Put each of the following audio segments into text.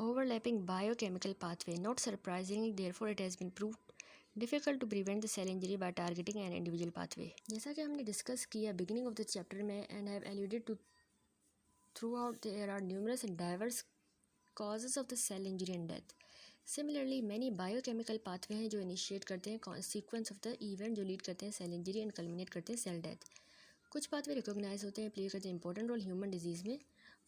overlapping biochemical pathway. Not surprisingly, therefore, it has been proved difficult to prevent the cell injury by targeting an individual pathway. जैसा कि हमने discuss किया beginning of the chapter में and have alluded to throughout, there are numerous and diverse causes of the cell injury and death. Similarly, many biochemical pathway हैं जो initiate करते हैं sequence of the event जो lead करते हैं cell injury and culminate करते हैं cell death. कुछ पाथवे रिकॉग्नाइज होते हैं, प्ले करते हैं इंपॉर्टेंट रोल ह्यूमन डिजीज़ में.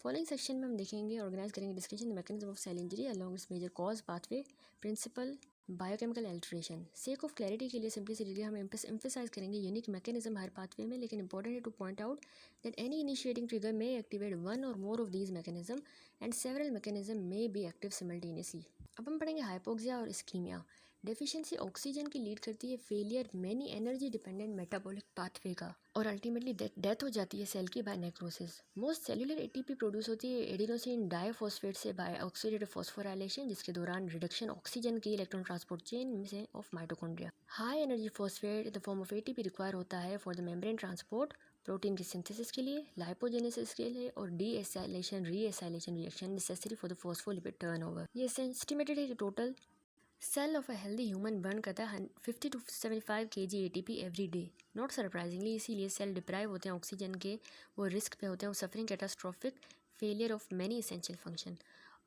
फॉलोइंग सेक्शन में हम देखेंगे, ऑर्गेनाइज करेंगे discussion the mechanism of cell injury along its major cause, pathway, principal, biochemical alteration. Sake of clarity के लिए सिंपलिसिटी हम एम्फेसाइज करेंगे यूनिक मैकेनिज्म हर पाथवे में, लेकिन इंपॉर्टेंट है to point out that any initiating trigger may activate one और more of these mechanism and several mechanism may be active simultaneously. अब हम पढ़ेंगे हाइपोक्सिया और इस्कीमिया. डेफिशिएंसी ऑक्सीजन की लीड करती है failure many energy dependent metabolic pathway का और अल्टीमेटली डेथ हो जाती है सेल की by necrosis. Most cellular ATP produce होती है एडिनोसिन डाइफॉस्फेट से बाय ऑक्सीडेटिव फॉस्फोराइलेशन, जिसके दौरान रिडक्शन ऑक्सीजन की इलेक्ट्रॉन ट्रांसपोर्ट चेन से of mitochondria. High energy phosphate in the form of ATP require होता है for the membrane transport, protein की सिंथेसिस के लिए, लाइपोजेनेसिस के लिए और deacylation reacylation reaction necessary for the phospholipid turnover. ये एस्टिमेटेड है कि total cell of a healthy human burn करता है 50 to 75 kg ATP every day. Not surprisingly इसीलिए सेल डिप्राइव होते हैं ऑक्सीजन के, वो रिस्क पे होते हैं, वो suffering catastrophic failure of many essential function.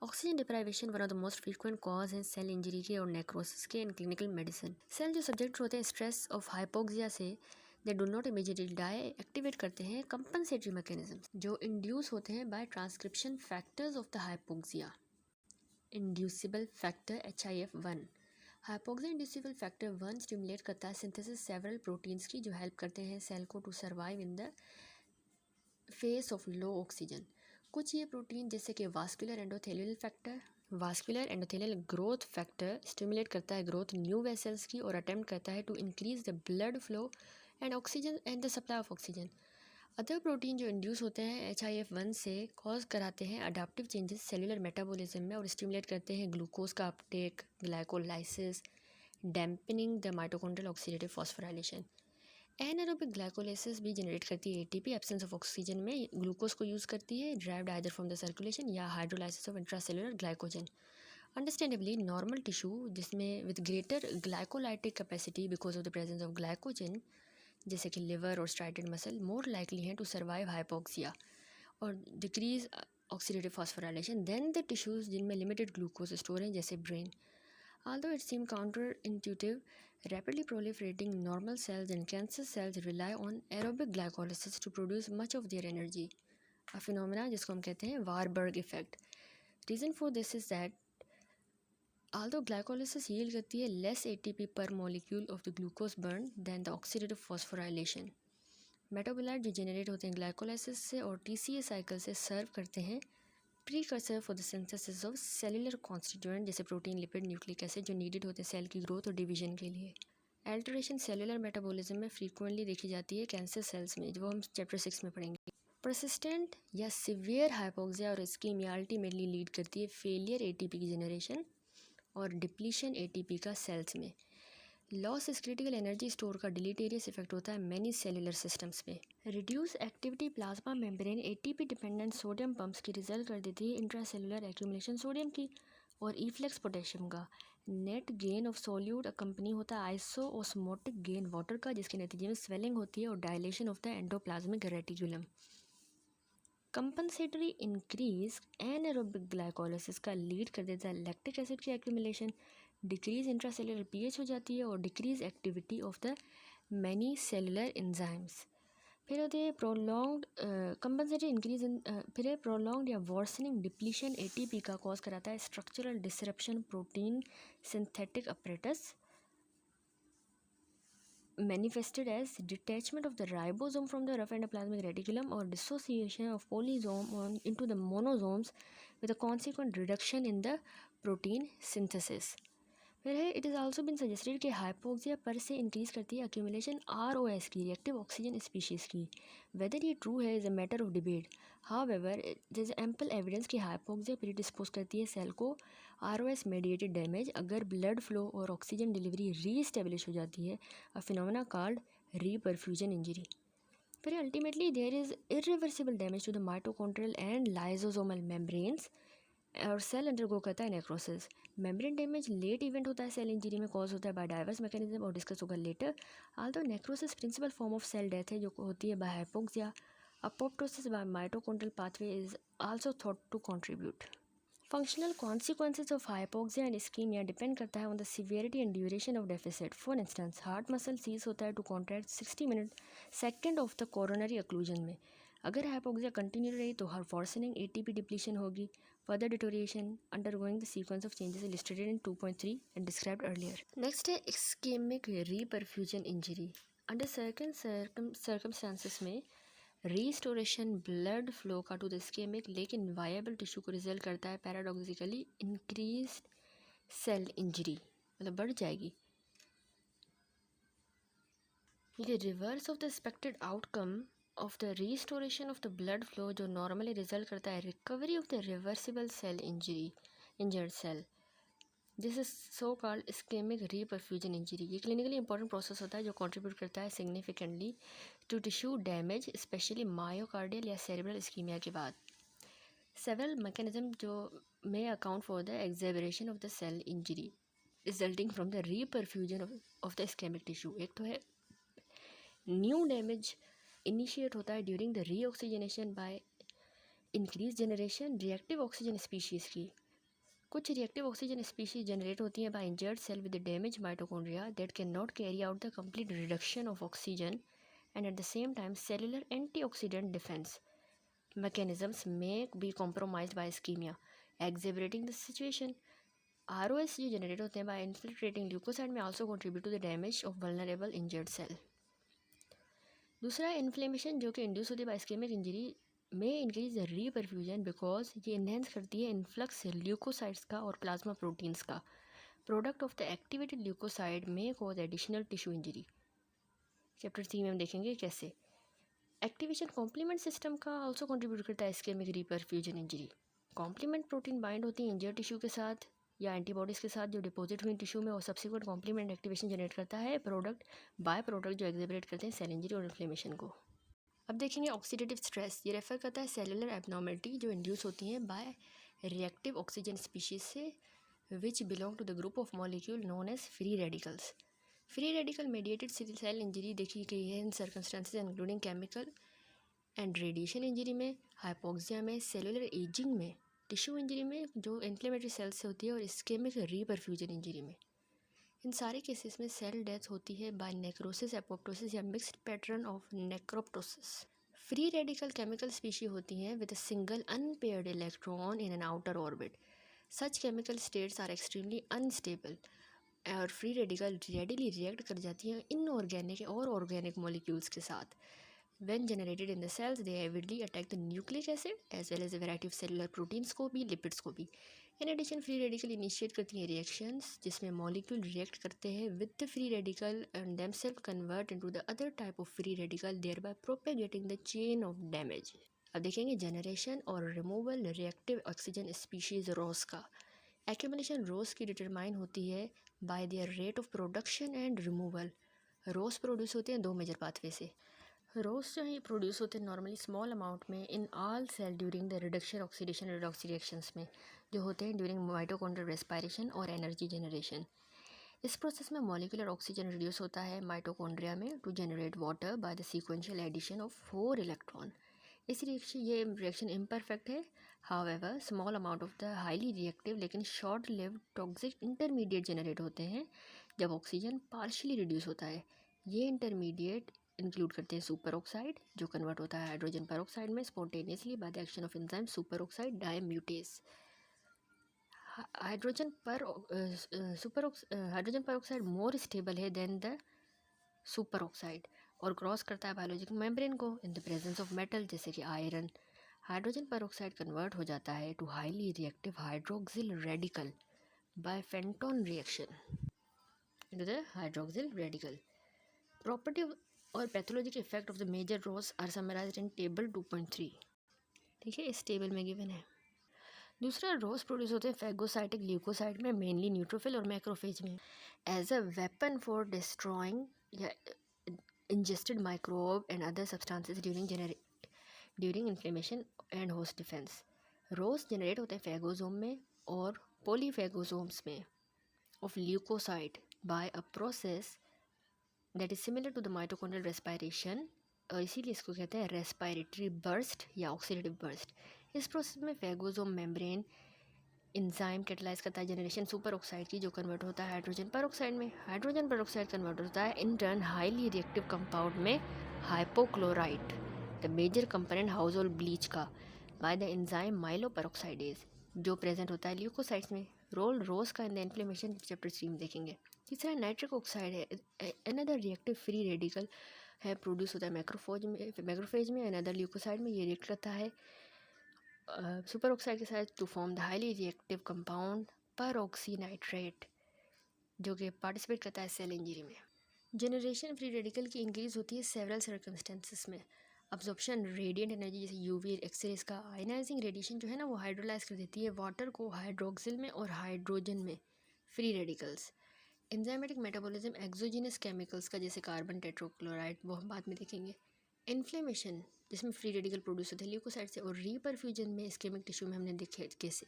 Oxygen deprivation one of the most frequent cause है सेल इंजरी के और नेक्रोसिस के इन क्लिनिकल मेडिसिन. सेल जो सब्जेक्ट होते हैं स्ट्रेस ऑफ हाइपोक्सिया से, they do not immediately die, activate करते हैं कंपनसेटरी मैकेनिज्म जो इंड्यूस होते हैं by transcription factors of the hypoxia. Inducible factor HIF1. Hypoxia inducible factor 1 stimulate करता है सिंथेसिस सेवरल प्रोटीन्स की जो हेल्प करते हैं सेल को to survive in the face of low oxygen. कुछ ये प्रोटीन जैसे कि vascular endothelial factor, vascular endothelial growth factor stimulate करता है ग्रोथ न्यू वेसल्स की और अटेम्प्ट करता है to increase the blood flow and oxygen and the supply of oxygen. Other protein जो इंड्यूस होते हैं HIF1 से कॉज कराते हैं अडाप्टिव चेंजेस सेलुलर मेटाबॉलिज्म में और स्टिमुलेट करते हैं ग्लूकोज का uptake, glycolysis, dampening the mitochondrial oxidative phosphorylation. Anaerobic glycolysis भी जनरेट करती है एटीपी एब्सेंस ऑफ ऑक्सीजन में ग्लूकोज को यूज़ करती है, derived either from the circulation या hydrolysis of intracellular glycogen. Understandably normal tissue जिसमें with greater glycolytic capacity because of the presence of glycogen जैसे कि लिवर और स्ट्राइटेड मसल मोर लाइकली हैं टू सर्वाइव हाइपोक्सिया और decrease oxidative phosphorylation than the tissues जिनमें limited glucose store हैं जैसे brain. Although it seems counterintuitive, rapidly proliferating normal cells and cancer cells rely on aerobic glycolysis to produce much of their energy, a phenomena जिसको हम कहते हैं Warburg effect. Reason for this is that although glycolysis yield करती है less ATP per molecule of the glucose burned than the oxidative phosphorylation, metabolite जो generate होते हैं glycolysis से और TCA साइकिल से सर्व करते हैं precursor for the synthesis of cellular constituent जैसे प्रोटीन, लिपिड, न्यूक्लिक एसिड जो नीडेड होते हैं सेल की ग्रोथ और डिवीजन के लिए. एल्टरेशन सेलुलर मेटाबॉलिज्म में फ्रीक्वेंटली देखी जाती है कैंसर सेल्स में, जो हम चैप्टर 6 में पढ़ेंगे. परसिस्टेंट या सिवियर हाइपोक्सिया और इस्कीमिया अल्टीमेटली लीड करती है फेलियर एटीपी की जनरेशन और डिप्लीशन एटीपी का सेल्स में. लॉस इस क्रिटिकल एनर्जी स्टोर का डिलीटेरियस इफेक्ट होता है मैनी सेलुलर सिस्टम्स पे. Reduce activity plasma membrane ATP dependent sodium pumps की रिजल्ट कर देती है इंट्रासेलुलर एक्यूमुलेशन सोडियम की और इफ्लेक्स पोटेशियम का. Net gain of solute company होता है आइसोओस्मोटिक गेन वाटर का, जिसके नतीजे में स्वेलिंग होती है और dilation of the endoplasmic reticulum. Compensatory increase anaerobic glycolysis का लीड कर देता है लैक्टिक एसिड की एक्यूमुलेशन, डिक्रीज इंट्रासेलुलर पीएच हो जाती है और decrease activity of the many cellular enzymes. फिर होते हैं प्रोलॉन्ग्ड कंपनसेटरी इंक्रीज इन, फिर है प्रोलॉन्ग्ड या वर्सनिंग डिप्लीशन एटीपी का कॉज कराता है structural disruption protein synthetic apparatus manifested as detachment of the ribosome from the rough endoplasmic reticulum or dissociation of polysome into the monosomes with a consequent reduction in the protein synthesis. फिर है it is also been suggested कि hypoxia per se increase करती है accumulation ROS की, reactive oxygen species की. Whether ये true है is a matter of debate. However there is ample evidence कि हाइपोक्सिया प्रीडिस्पोज करती है सेल को ROS मेडिएटेड डैमेज अगर ब्लड फ्लो और ऑक्सीजन डिलीवरी रीस्टेब्लिश हो जाती है, a phenomena called reperfusion injury. फिर ultimately there is irreversible damage to the mitochondrial and lysosomal membranes और सेल अंडरगो करता है necrosis. Membrane damage late event होता है, सेल इंजरी में कॉज होता है बाय डाइवर्स मैकेनिज्म और डिस्कस होगा later. Although necrosis principal form of cell death है जो होती है by hypoxia. Apoptosis by mitochondrial pathway is also thought to contribute. Functional consequences of hypoxia and ischaemia depend करता है on the severity and duration of deficit. For instance heart muscle ceases होता है to contract 60 minute second of the coronary occlusion में। अगर hypoxia continue रही तो हर worsening ATP depletion होगी। Further deterioration undergoing the sequence of changes illustrated in 2.3 and described earlier. Next है ischemic reperfusion injury. Under certain circumstances में restoration blood flow का to the ischemic लेकिन वायबल टिश्यू को result करता है paradoxically increase cell injury, मतलब बढ़ जाएगी। ये reverse of the expected outcome of the restoration of the blood flow जो नॉर्मली रिजल्ट करता है recovery of the reversible cell injury injured cell. This is so called ischemic reperfusion injury. ये clinically important process होता है जो contribute करता है significantly to tissue damage specially myocardial या सेरेब्रल इस्कीमिया के बाद। सेवरल मैकेनिज्म जो may account for the exacerbation of the cell injury resulting from the reperfusion of the ischaemic tissue. एक तो है न्यू डैमेज इनिशिएट होता है during the reoxygenation by increase generation reactive oxygen species की। कुछ reactive oxygen species generate होती हैं by injured cell with damage mitochondria that can not carry out the complete reduction of oxygen and at the same time cellular antioxidant defence mechanisms may be compromised by ischemia, exacerbating the situation. ROS जो generate होते हैं by infiltrating leucocyte में also contribute to the damage of vulnerable injured cell. दूसरा inflammation जो कि induce होती है by ischaemic injury में इंक्रीज द रीपरफ्यूजन बिकॉज ये इन्हेंस करती है इन्फ्लक्स ल्यूकोसाइड्स का और प्लाज्मा प्रोटीन्स का। Product of the activated leucocyte में cause additional tissue injury. Chapter 3 में हम देखेंगे कैसे। एक्टिवेशन कॉम्प्लीमेंट सिस्टम का आल्सो कंट्रीब्यूट करता है ischemic reperfusion injury. Complement protein bind होती है इंजर्ड टिश्यू के साथ या एंटीबॉडीज़ के साथ जो डिपॉजिट हुई टिश्यू में और सब्सिक्वेंट कॉम्प्लीमेंट एक्टिवेशन जनरेट करता है प्रोडक्ट बाय प्रोडक्ट जो एग्जिबिट करते हैं सेल इंजरी और इन्फ्लेमेशन को। अब देखेंगे ऑक्सीडेटिव स्ट्रेस। ये रेफर करता है सेलुलर एबनॉर्मेलिटी जो इंड्यूस होती हैं बाय रिएक्टिव ऑक्सीजन स्पीशीज से which belong to the group of molecule known as free radicals. Free radical mediated cell injury देखी गई है in circumstances including chemical and radiation injury में, हाइपोक्सिया में, cellular ageing में, tissue injury में जो inflammatory sales से होती है और इस्केमिक रीपरफ्यूजन इंजरी में। इन सारे केसेस में सेल डेथ होती है बाय नेक्रोसिस एपोप्टोसिस या mixed pattern of necroptosis. Free radical chemical species होती हैं with a single unpaired electron in an outer orbit. Such chemical states are extremely unstable और free radical readily react कर जाती हैं inorganic और organic molecules के साथ। When generated in the cells, they avidly attack the nucleic acid as well as a variety of cellular proteins को भी lipids को भी। In addition, free radical initiate करती हैं reactions जिसमें molecule react करते हैं with the free radical and themselves convert into the other type of free radical thereby propagating the chain of damage। अब देखेंगे generation और removal reactive oxygen species ROS का। Accumulation ROS की determine होती है by their rate of production and removal। ROS produce होते हैं दो मेजर पाथवे से। रोज जो है प्रोड्यूस होते हैं नॉर्मली स्मॉल अमाउंट में in all cell during the reduction oxidation redox reactions में जो होते हैं ड्यूरिंग माइटोकॉन्ड्रियल रेस्पायरेशन और एनर्जी जनरेशन। इस प्रोसेस में मॉलिक्यूलर ऑक्सीजन रिड्यूस होता है माइटोकॉन्ड्रिया में to generate water by the sequential addition of 4 electron. ये रिएक्शन इम्परफेक्ट है। However small amount of the highly reactive लेकिन short lived toxic intermediate generate होते हैं जब ऑक्सीजन पार्शियली रिड्यूस होता है। ये इंटरमीडिएट इंक्लूड करते हैं सुपर ऑक्साइड जो कन्वर्ट होता है हाइड्रोजन परऑक्साइड में spontaneously by the action of enzyme superoxide dismutase. Hydrogen peroxide more stable है देन द सुपर ऑक्साइड और क्रॉस करता है बायोलॉजिकल मेम्ब्रेन को in the presence of metal जैसे कि आयरन। हाइड्रोजन परऑक्साइड कन्वर्ट हो जाता है to highly reactive hydroxyl radical by Fenton reaction into the hydroxyl radical. Property और pathological effect of the major ROS are summarised in table 2.3। ठीक है, इस table में गिवन है। दूसरा रोस प्रोड्यूस होते हैं फैगोसाइटिक ल्यूकोसाइड में मेनली न्यूट्रोफिल और मैक्रोफेज में as a weapon for destroying या ingested microbe and other substances during inflammation and host defence. ROS generate होते हैं फेगोसोम में और पॉलीफेगोसोम्स में of leucocyte by a process that is similar to the mitochondrial respiration, और इसीलिए इसको कहते हैं रेस्पायरेटरी बर्स्ट या ऑक्सीडेटिव बर्स्ट। इस प्रोसेस में फेगोसोम मेम्ब्रेन इंजाइम कैटलाइज करता है जनरेशन सुपर ऑक्साइड की, जो कन्वर्ट होता है हाइड्रोजन पर ऑक्साइड में। हाइड्रोजन पर ऑक्साइड कन्वर्ट होता है in turn highly reactive compound में hypochlorite, the major component household bleach का, बाय द एंजाइम माइलोपेरोक्साइडेज, जो प्रेजेंट होता है ल्यूकोसाइट्स में। रोल रोज का इन द इन्फ्लेमेशन चैप्टर 3 में देखेंगे। तीसरा नाइट्रिक ऑक्साइड है, अनदर रिएक्टिव फ्री रेडिकल है, प्रोड्यूस होता है मैक्रोफेज में अनदर ल्यूकोसाइड में। ये रिएक्ट करता है सुपर ऑक्साइड के साथ to form the highly reactive compound peroxynitrite, जो कि पार्टिसिपेट करता है सेल इंजरी में। जनरेशन फ्री रेडिकल की इंक्रीज होती है सेवरल सर्कमस्टेंसेस में। अब्जॉर्प्शन रेडिएंट एनर्जी जैसे यूवी एक्सरेज का आयनाइजिंग रेडिएशन जो है ना, वो हाइड्रोलाइज कर देती है वाटर को हाइड्रोक्सिल में और हाइड्रोजन में free radicals. Enzymatic metabolism exogenous chemicals का जैसे कार्बन टेट्रोक्लोराइड, वो हम बाद में देखेंगे। इन्फ्लेमेशन जिसमें फ्री रेडिकल प्रोड्यूस होते हैं ल्यूकोसाइट से, और रीपरफ्यूजन में इस्केमिक टिश्यू में हमने देखे कैसे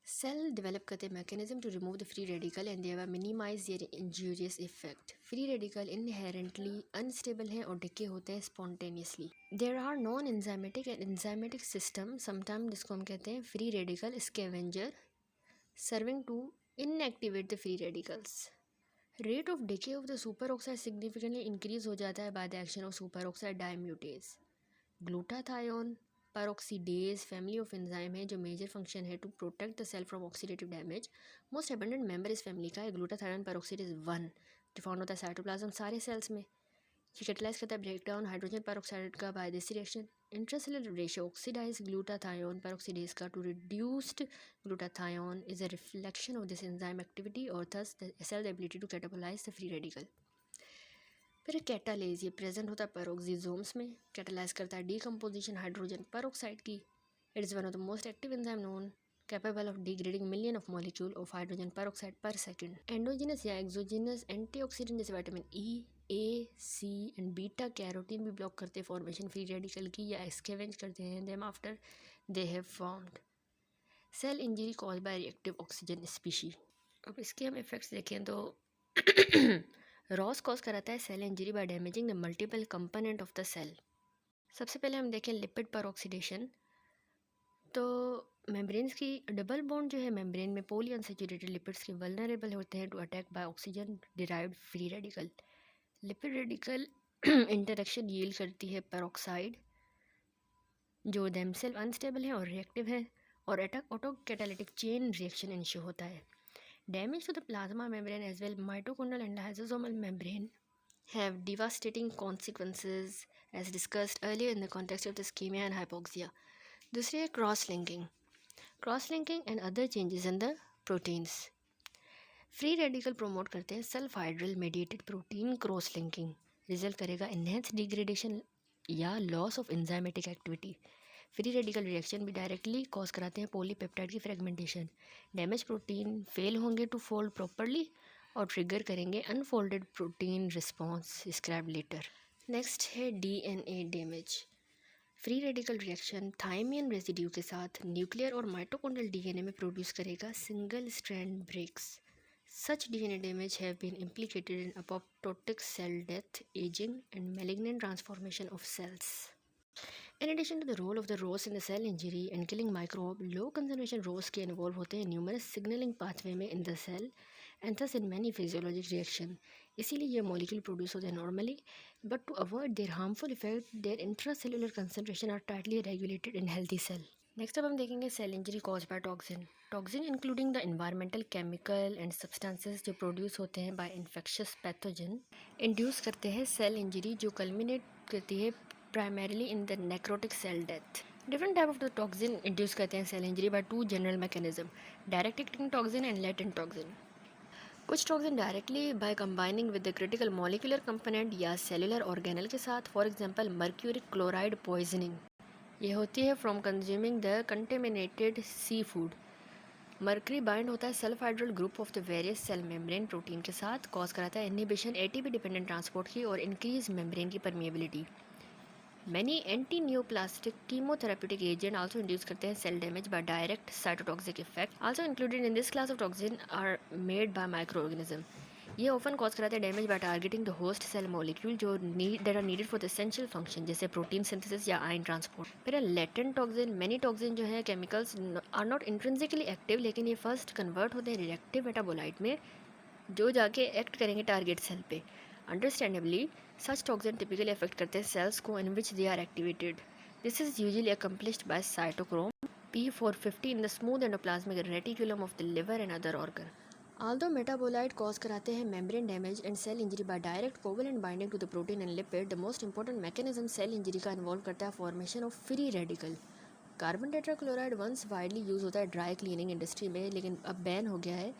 सेल डेवलप करते हैं mechanism to remove the free radical and their minimise their injurious effect. Free radical inherently unstable हैं और डिके होते हैं spontaneously. There are non enzymatic and enzymatic system sometime, जिसको हम कहते हैं free radical scavenger, serving to inactivate the free radicals. Rate of decay of the superoxide significantly increase हो जाता है by the action of superoxide dismutase. Glutathione peroxidase family of enzyme है, जो major function है to protect the cell from oxidative damage. Most abundant member इस family का है glutathione peroxidase 1, जो फाउंड होता है साइटोप्लाज्म सारे सेल्स में। ये कैटलाइज करता है ब्रेकडाउन हाइड्रोजन परऑक्साइड का by this reaction. Intracellular ratio oxidise glutathione peroxidase का to reduced glutathione is a reflection of this enzyme activity और thus the cell ability to catabolise the free radical. फिर catalase ये present होता है peroxisomes में, catalyse करता है decomposition hydrogen peroxide की। It is one of the most active enzyme known, capable of degrading million of molecule of hydrogen peroxide पर second. Endogenous या एक्सोजिनस एंटीऑक्सीडेंट जैसे vitamin E, A, C and beta carotene भी block करते हैं formation free radical की या scavenge करते हैं them after they have formed. Cell injury cause by reactive oxygen species. अब इसके हम इफेक्ट्स देखें तो रॉस कॉज कराता है cell injury by damaging the multiple component of the cell. सबसे पहले हम देखें लिपिड पर ऑक्सीडेशन। तो मेम्ब्रेन्स की डबल बॉन्ड जो है मेम्ब्रेन में पोली अनसेचुरेटेड लिपिड्स के वल्नरेबल होते हैं to attack by oxygen derived free radical. Lipid radical interaction yield करती है पेरोक्साइड, जो देमसेल्फ अनस्टेबल है और रिएक्टिव है, और attack auto catalytic chain reaction ensure होता है। Damage to the plasma membrane as well, mitochondrial and lysosomal membrane have devastating consequences as discussed earlier in the context of the ischemia and hypoxia. दूसरी है cross-linking and other changes in the proteins. Free radical promote करते हैं sulphydryl mediated protein cross linking, result करेगा enhance degradation या loss of enzymatic activity. Free radical reaction भी directly cause कराते हैं polypeptide की फ्रेगमेंटेशन। डैमेज प्रोटीन फेल होंगे to fold properly और ट्रिगर करेंगे unfolded protein response describe later. Next है DNA damage. Free radical reaction thymine residue के साथ न्यूक्लियर और माइटोकॉन्ड्रियल डीएनए में प्रोड्यूस करेगा single strand breaks. Such DNA damage have been implicated in apoptotic cell death, aging, and malignant transformation of cells. In addition to the role of the ROS in the cell injury and killing microbe, low concentration ROS के involve होते हैं numerous signaling pathway में in the cell and thus in many physiologic reaction. इसीलिए ये molecule produce होते हैं normally, but to avoid their harmful effect, their intracellular concentration are tightly regulated in healthy cell. Next अब हम देखेंगे cell injury cause by toxin. Toxin including the environmental chemical and substances जो produce होते हैं bye infectious pathogen induce करते हैं cell injury, जो culminate करती है primarily in the necrotic cell death. Different type of the toxin induce करते हैं cell injury by two general mechanism, direct acting toxin and latent toxin. कुछ toxin directly by combining with the critical molecular component या cellular organelle के साथ, for example mercuric chloride poisoning ये होती है from consuming the contaminated seafood. Mercury bind होता है sulphydryl group of the various cell membrane protein के साथ, कॉज कराता है इनहिबिशन एटीपी डिपेंडेंट ट्रांसपोर्ट की और इंक्रीज मेम्ब्रेन की permeability. Many antineoplastic chemotherapeutic agent also induce करते हैं cell damage by direct cytotoxic effect also included in this class of toxin are made by microorganism. ये often cause कराते हैं damage by targeting the host cell molecule जो that are needed for the essential function, जैसे protein synthesis या ion transport. फिर latent toxin, many toxin जो है chemicals are not intrinsically active, लेकिन ये फर्स्ट कन्वर्ट होते हैं रिएक्टिव मेटाबोलाइट में जो जाके एक्ट करेंगे टारगेट सेल पे। Understandably such toxin typically affect करते हैं सेल्स को in which they are activated. This is usually accomplished by cytochrome P450 in the smooth endoplasmic reticulum of the liver and other organ. Although metabolite cause कराते हैं membrane damage and cell injury by direct covalent binding to the protein and lipid, the most important mechanism cell injury का involve करता है formation of free radical. Carbon tetrachloride once widely use होता है dry cleaning industry में, लेकिन अब ban हो गया है।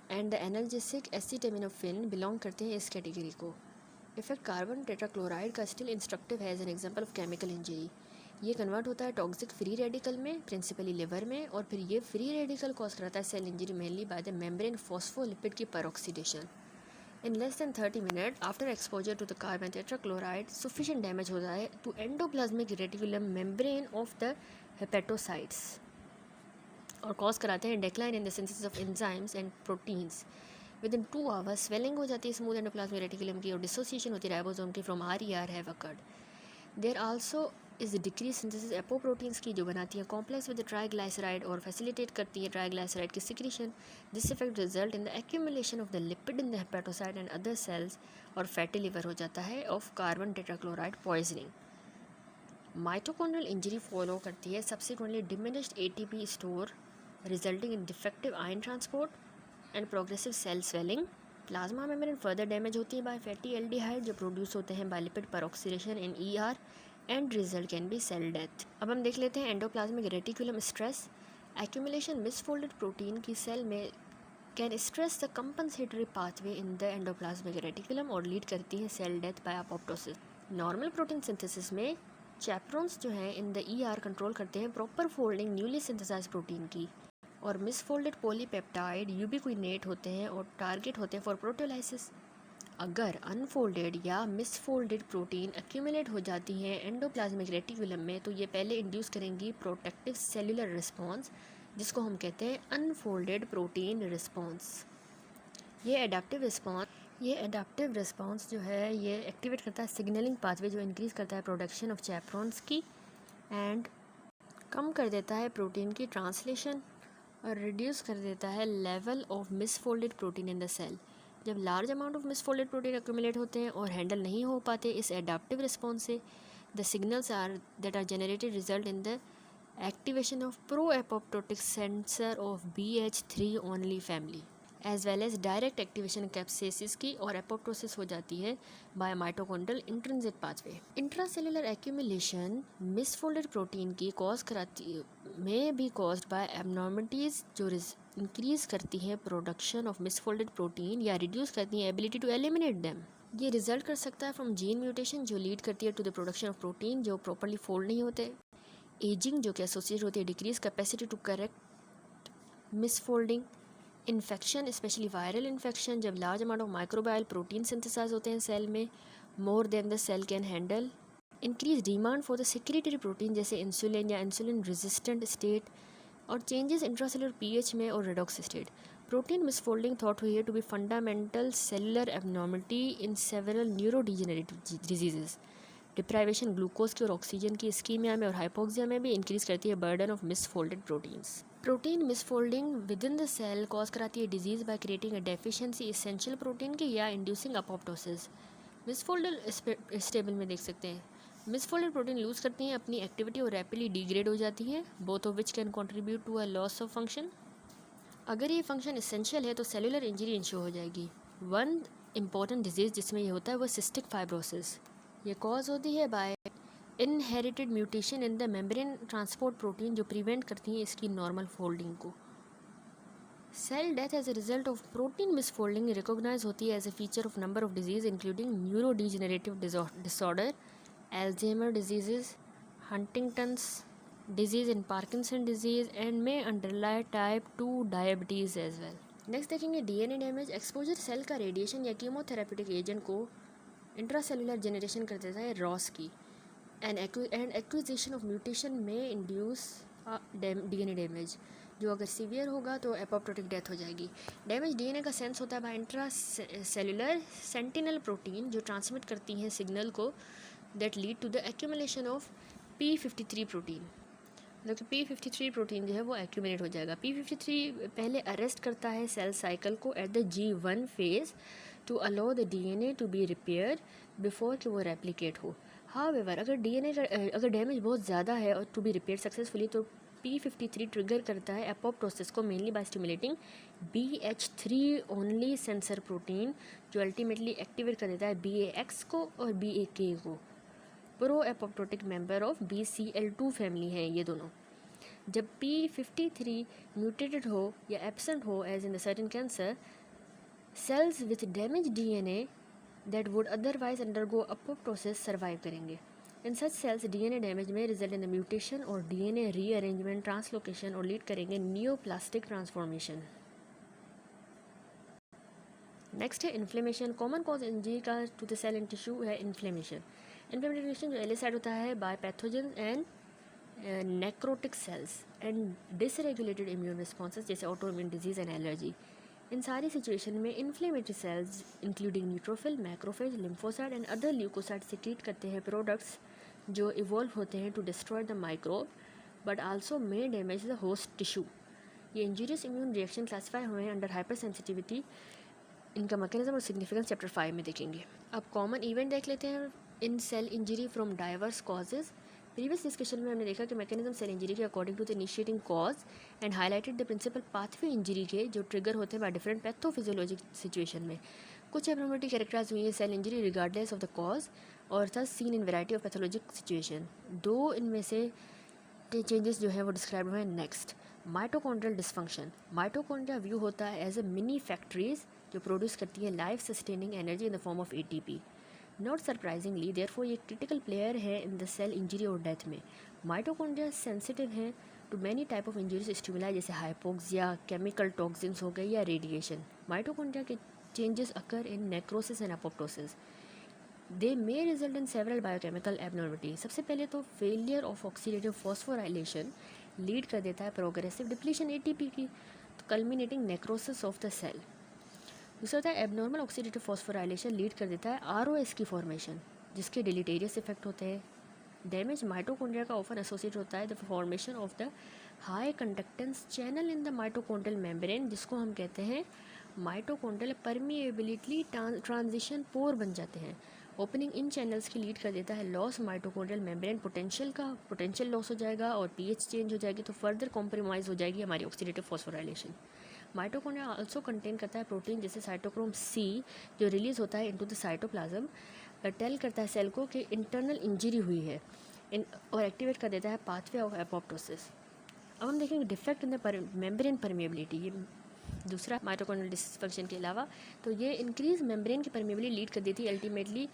And the analgesic acetaminophen belong करते हैं इस कैटेगरी को। इफेक्ट कार्बन टेट्राक्लोराइड का स्टिल इंस्ट्रक्टिव है as an example of chemical injury. ये कन्वर्ट होता है टॉक्सिक फ्री रेडिकल में, प्रिंसिपली लिवर में, और फिर ये फ्री रेडिकल कॉज कराता है cell injury mainly by the membrane phospholipid की peroxidation. In less than 30 minute after exposure to the carbon tetrachloride sufficient damage होता है to endoplasmic reticulum membrane of the hepatocytes और कॉज कराते हैं decline in the synthesis of enzymes and proteins. Within 2 hours swelling हो जाती है smooth endoplasmic reticulum की और डिसोसिएशन होती है राइबोसोम की from RER have occurred. There also is decrease synthesis apoproteins की जो बनाती है कॉम्प्लेक्स विद ट्राइग्लाइसराइड और फैसिलिटेट करती है ट्राइग्लाइसराइड की secretion. This effect result in the accumulation of the lipid in the hepatocyte and other cells और fatty liver हो जाता है of carbon tetrachloride poisoning. Mitochondrial injury follow करती है subsequently diminished ATP store resulting in defective ion transport and progressive cell swelling. Plasma membrane further damage होती है by fatty aldehyde जो produce होते हैं by lipid peroxidation in ER and result can be cell death. अब हम देख लेते हैं endoplasmic reticulum stress. Accumulation misfolded protein की सेल में can stress the compensatory pathway in the endoplasmic reticulum और लीड करती है cell death by apoptosis. Normal protein synthesis में चैपरोन्स जो हैं इन द ER कंट्रोल करते हैं proper folding newly synthesise protein की, और मिसफोल्डेड पॉलीपेप्टाइड यूबिक्विनेट होते हैं और टारगेट होते हैं फॉर प्रोटियोलाइसिस। अगर अनफोल्डेड या मिसफोल्डेड प्रोटीन एक्यूमुलेट हो जाती हैं एंडोप्लाज्मिक रेटिकुलम में तो ये पहले इंड्यूस करेंगी प्रोटेक्टिव सेलुलर रिस्पॉन्स जिसको हम कहते हैं अनफोल्डेड प्रोटीन रिस्पॉन्स। ये एडाप्टिव रिस्पॉन्स जो है ये एक्टिवेट करता है सिग्नलिंग पाथवे जो इंक्रीज़ करता है प्रोडक्शन ऑफ चैपरोन्स की एंड कम कर देता है प्रोटीन की ट्रांसलेशन और रिड्यूस कर देता है level of misfolded protein in the cell. जब large amount of misfolded protein accumulate होते हैं और हैंडल नहीं हो पाते इस एडाप्टिव रिस्पॉन्स से, the signals that are generated result in the activation of pro apoptotic sensor of BH3 only family as well as direct activation caspases की और एपोप्टोसिस हो जाती है by mitochondrial intrinsic pathway. Intracellular accumulation misfolded protein की cause कराती में भी caused by abnormalities जो इंक्रीज करती हैं प्रोडक्शन ऑफ मिसफोल्डेड प्रोटीन या रिड्यूस करती हैं एबिलिटी टू एलिमिनेट देम। ये रिजल्ट कर सकता है फ्रॉम जीन म्यूटेशन जो लीड करती है to the production of protein जो प्रॉपर्ली फोल्ड नहीं होते, एजिंग जो कि एसोसिएट होती है decrease capacity to correct misfolding, infection especially viral infection जब large amount of microbial protein synthesise होते हैं सेल में more then the cell can handle, increase demand for the secretory protein जैसे इंसुलिन या इंसुलिन रेजिस्टेंट स्टेट और changes intracellular pH में और redox state. Protein misfolding thought हुई है to be fundamental cellular abnormality in several neurodegenerative diseases. Deprivation glucose की और oxygen की स्कीमिया में और हाइपोक्सिया में भी इंक्रीज करती है burden of misfolded proteins. Protein misfolding within the cell cause कराती है disease by creating a deficiency essential protein की या इंड्यूसिंग अपोप्टोसिस। मिसफोल्डेड स्टेबल में देख सकते हैं मिसफोल्डेड प्रोटीन लूज करती हैं अपनी एक्टिविटी और रैपिडली डिग्रेड हो जाती हैं, both of which can contribute to a loss of function. अगर ये फंक्शन इसेंशियल है तो सेलुलर इंजरी इंश्योर हो जाएगी। वन इंपॉर्टेंट डिजीज़ जिसमें ये होता है वो सिस्टिक फाइब्रोसिस। ये कॉज होती है by inherited mutation in the membrane transport protein जो प्रिवेंट करती हैं इसकी नॉर्मल फोल्डिंग को। Cell death as a result of protein misfolding recognize होती है as a feature of number of disease including neurodegenerative disorder, Alzheimer diseases, Huntington's disease and Parkinson disease and may underlie type 2 diabetes as well. Next देखेंगे DNA damage. Exposure cell का radiation या chemotherapeutic agent को intracellular generation कर देता है Ross की। And acquisition of mutation में induce DNA damage, जो अगर सीवियर होगा तो एपोप्टोटिक डेथ हो जाएगी। डैमेज DNA का सेंस होता है by intracellular sentinel protein, जो ट्रांसमिट करती हैं सिग्नल को, that lead to the accumulation of P53 protein. मतलब कि P53 प्रोटीन जो है वो एक्यूमुलेट हो जाएगा। P53 पहले अरेस्ट करता है सेल साइकिल को at the G1 phase to allow the DNA to be repair before कि वो रेप्लिकेट हो। हाउएवर अगर डैमेज बहुत ज़्यादा है और टू बी रिपेयर सक्सेसफुली, तो P53 ट्रिगर करता है एपोप्टोसिस को, mainly by stimulating BH3 only sensor protein, जो अल्टीमेटली एक्टिवेट कर देता है BAX को और BAK को। Pro apoptotic member of BCL2 family हैं ये दोनों। जब P53 म्यूटेटेड हो या एब्सेंट हो, as in the certain cancer, cells with damage DNA that would otherwise undergo apoptosis survive करेंगे। In such cells DNA damage में रिजल्ट इन द म्यूटेशन और DNA रीअरेंजमेंट, ट्रांसलोकेशन और लीड करेंगे neoplastic transformation. Next है inflammation. Common cause injury का to the cell and tissue है inflammation. Inflammation जो elicited होता है by pathogen and necrotic cells and dysregulated immune responses, जैसे ऑटोइम्यून डिजीज एंड एलर्जी। इन सारी सिचुएशन में inflammatory cells including neutrophil, macrophage, lymphocyte and other leukocyte secrete करते हैं प्रोडक्ट्स जो इवॉल्व होते हैं to destroy the microbe but also may damage the host tissue. ये इंजूरियस इम्यून रिएक्शन क्लासीफाई हुए हैं अंडर हाइपर सेंसिटिविटी। इनका मैकेनिज्म और सिग्निफिकेंस चैप्टर 5 में देखेंगे। अब कॉमन इवेंट देख लेते हैं in cell injury from diverse causes. Previous discussion में हमने देखा कि मैकेनिज्म सेल इंजरी के according to the initiating cause and highlighted the principal pathway injury के, जो ट्रिगर होते हैं बाय डिफरेंट पैथोफिजियोलॉजिक सिचुएशन में। कुछ एब्नॉर्मलिटी कैरेक्टराइज हुई है cell injury regardless of the cause और thus seen in variety of pathologic situation. दो इनमें से चेंजेस जो है वो डिस्क्राइब हुए हैं। Next, mitochondrial dysfunction. Mitochondria view होता है एज अ मिनी फैक्ट्रीज जो प्रोड्यूस करती है life sustaining energy in the form of ATP। Not surprisingly therefore ये क्रिटिकल प्लेयर है इन द सेल इंजरी और डेथ में। माइटोकॉन्ड्रिया सेंसिटिव हैं to many type of injuries stimuli, जैसे hypoxia, chemical toxins हो गए या रेडिएशन। माइटोकॉन्ड्रिया के changes occur in necrosis and apoptosis. They may result in several biochemical abnormality. सबसे पहले तो failure of oxidative phosphorylation lead कर देता है प्रोग्रेसिव डिप्लीशन ATP की, तो culminating necrosis of the cell. दूसरा होता है एबनॉर्मल ऑक्सीडेटिव फॉस्फोराइलेशन लीड कर देता है ROS की फॉर्मेशन, जिसके डिलीटेरियस इफेक्ट होते हैं। डैमेज माइटोकॉन्ड्रिया का ऑफन एसोसिएट होता है the formation of the high conductance channel in the mitochondrial membrane, जिसको हम कहते हैं माइटोकॉन्ड्रियल परमिएबिलिटी ट्रांजिशन पोर बन जाते हैं। ओपनिंग इन चैनल्स की लीड कर देता है लॉस माइटोकॉन्ड्रियल मेम्ब्रेन पोटेंशियल का, पोटेंशियल लॉस हो जाएगा और pH चेंज हो जाएगी, तो फर्दर कॉम्प्रोमाइज़ हो जाएगी हमारी oxidative phosphorylation. Mitochondria also contain करता है प्रोटीन जैसे साइटोक्रोम C, जो रिलीज होता है इनटू द साइटोप्लाज्म, टेल करता है सेल को कि इंटरनल इंजरी हुई है और एक्टिवेट कर देता है पाथवे ऑफ एपोप्टोसिस। अब हम देखेंगे defect in the membrane permeability. ये दूसरा माइटोकॉन्ड्रियल डिसफंक्शन के अलावा, तो ये इंक्रीज मेम्ब्रेन की परमिएबिलिटी लीड कर देती है ultimately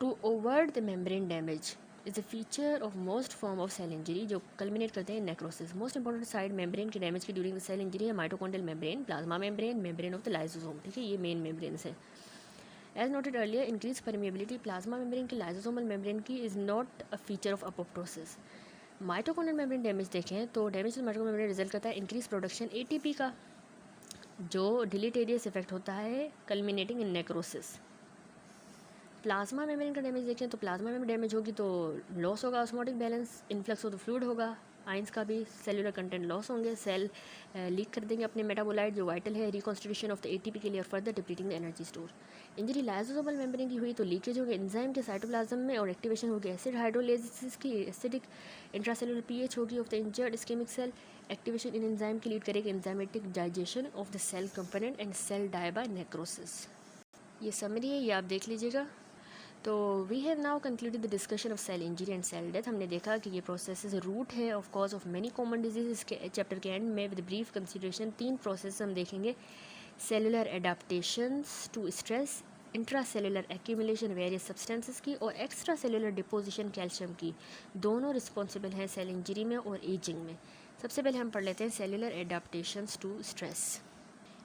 to overt the membrane damage is a feature of most form of cell injury, जो कल्मिनेट करते हैं necrosis. Most important site membrane के डैमेज की ड्यूरिंग द सेल इंजरी है mitochondrial membrane, plasma membrane, membrane of the lysosome. ठीक है, ये main membranes है। As noted earlier, increase permeability plasma membrane की लाइसोसोमल मेम्ब्रेन की is not a feature of apoptosis. Mitochondrial membrane damage देखें तो damage mitochondrial membrane result करता है इंक्रीज प्रोडक्शन ATP का, जो डिलीटेरियस इफेक्ट होता है कल्मिनेटिंग इन नेक्रोसिस। प्लाज्मा मेम्ब्रेन का डैमेज देखें तो प्लाज्मा मेम्ब्रेन डैमेज होगी तो लॉस होगा osmotic balance, influx of the fluid होगा, आइंस का भी सेलुलर कंटेंट लॉस होंगे, सेल लीक कर देंगे अपने मेटाबोलाइट जो वाइटल है रिकॉन्स्टिट्यूशन ऑफ द ATP के लिए और further depleting the energy store. Injury lysosomal membrane की हुई तो लीकेज होगी एंजाइम के साइटोप्लाज्म में और एक्टिवेशन होगी एसिड हाइड्रोलाइसिस की, एसिडिक इंट्रासेलुलर pH होगी of the injured ischaemic cell, activation इन एंजाइम की लीड करेगी enzymatic digestion of the cell component and cell die by necrosis. ये समरी है, ये आप देख लीजिएगा। तो we have now concluded the discussion of cell injury and cell death. हमने देखा कि ये प्रोसेस रूट है of cause of many common disease. इसके चैप्टर के एंड में विद ब्रीफ कंसिडरेशन 3 प्रोसेस हम देखेंगे। Cellular adaptations to stress, intracellular accumulation various substances की और एक्स्ट्रा सेलुलर डिपोजिशन कैल्शियम की, दोनों रिस्पॉन्सिबल हैं सेल इंजरी में और एजिंग में। सबसे पहले हम पढ़ लेते हैं cellular adaptations to stress.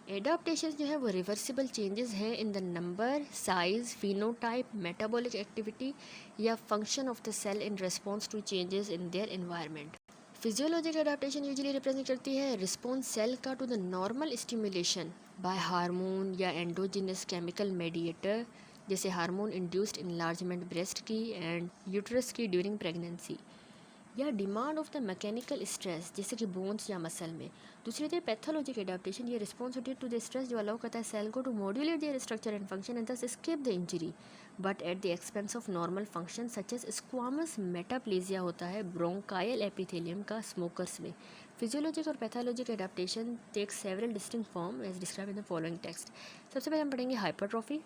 Adaptation जो है वो रिवर्सिबल चेंजेस हैं in the number, size, phenotype, metabolic activity या function of the cell in response to changes in their environment. Physiologic adaptation usually represent करती है रिस्पॉन्स सेल का to the normal stimulation by hormone या endogenous chemical mediator, जैसे hormone induced enlargement breast की and uterus की during pregnancy, या demand of the mechanical stress जैसे कि बोन्स या मसल में। दूसरी तरफ पैथोलॉजिक एडाप्टेशन ये रिस्पॉन्स होती है टू द स्ट्रेस जो अलाउ करता है सेल को to modulate their structure and function and thus escape the injury but at the expense of normal function such as squamous metaplasia होता है ब्रोंकायल एपिथेलियम का स्मोकर्स में। फिजियोलॉजिक और pathologic adaptation take several distinct form as describe in the following text. सबसे पहले हम पढ़ेंगे hypertrophy.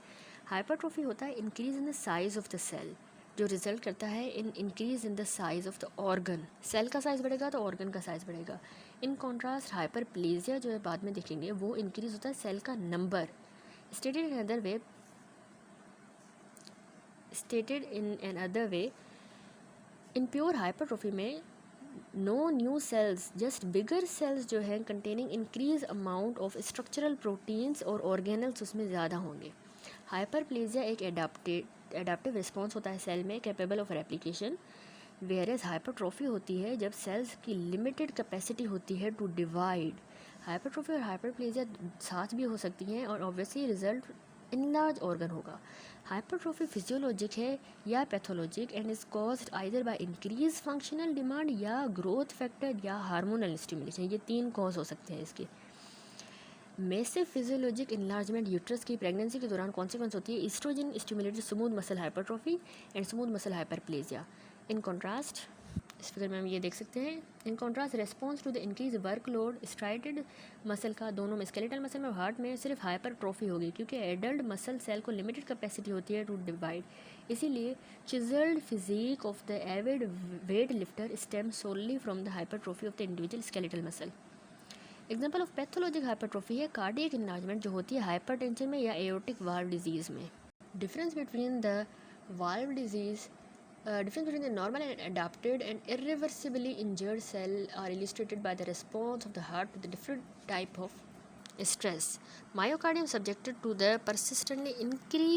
Hypertrophy होता है increase in the size of the cell जो रिजल्ट करता है in increase in the size of the organ. Cell का साइज बढ़ेगा तो ऑर्गन का साइज बढ़ेगा। इन कॉन्ट्रास्ट हाइपरप्लेजिया जो है बाद में देखेंगे वो इंक्रीज होता है सेल का number. Stated in an other way in pure hypertrophy में नो न्यू सेल्स जस्ट बिगर सेल्स जो है containing increase amount of structural proteins और ऑर्गेनल्स उसमें ज़्यादा होंगे। हाइपरप्लेजिया एक एडाप्टिव रिस्पॉन्स होता है सेल में capable of replication, whereas hypertrophy होती है जब सेल्स की लिमिटेड कैपेसिटी होती है टू डिवाइड। हाइपरट्रॉफी और हाइपरप्लेजिया साथ भी हो सकती हैं और ऑब्वियसली रिजल्ट इनलार्ज ऑर्गन होगा। हाइपरट्रॉफी फिजियोलॉजिक है या pathologic and is caused either by increase functional demand या ग्रोथ फैक्टर या हार्मोनल स्टिमुलेशन, ये 3 कॉज हो सकते हैं इसके। मैसिव फिजियोलॉजिक इनलार्जमेंट यूट्रस की प्रेगनेंसी के दौरान कॉन्सिक्वेंस होती है oestrogen stimulated smooth muscle hypertrophy and smooth muscle hyperplasia. In contrast इस फिगर में हम ये देख सकते हैं, in contrast response to the increase workload striated muscle का दोनों में स्केलेटल मसल में और हार्ट में सिर्फ हाइपरट्रॉफी होगी क्योंकि एडल्ट मसल सेल को लिमिटेड कैपेसिटी होती है टू डिवाइड। इसीलिए chiselled physique of the avid weight lifter stem solely from the hypertrophy of the individual skeletal muscle. Example of pathologic hypertrophy है कार्डियक इनलार्जमेंट जो होती है हाइपरटेंशन में या एओर्टिक वाल्व डिजीज़ में। Difference between the valve disease difference between the normal and adapted and irreversibly injured cell are illustrated by the response of the heart to the different type of stress. Myocardium subjected to the persistently increased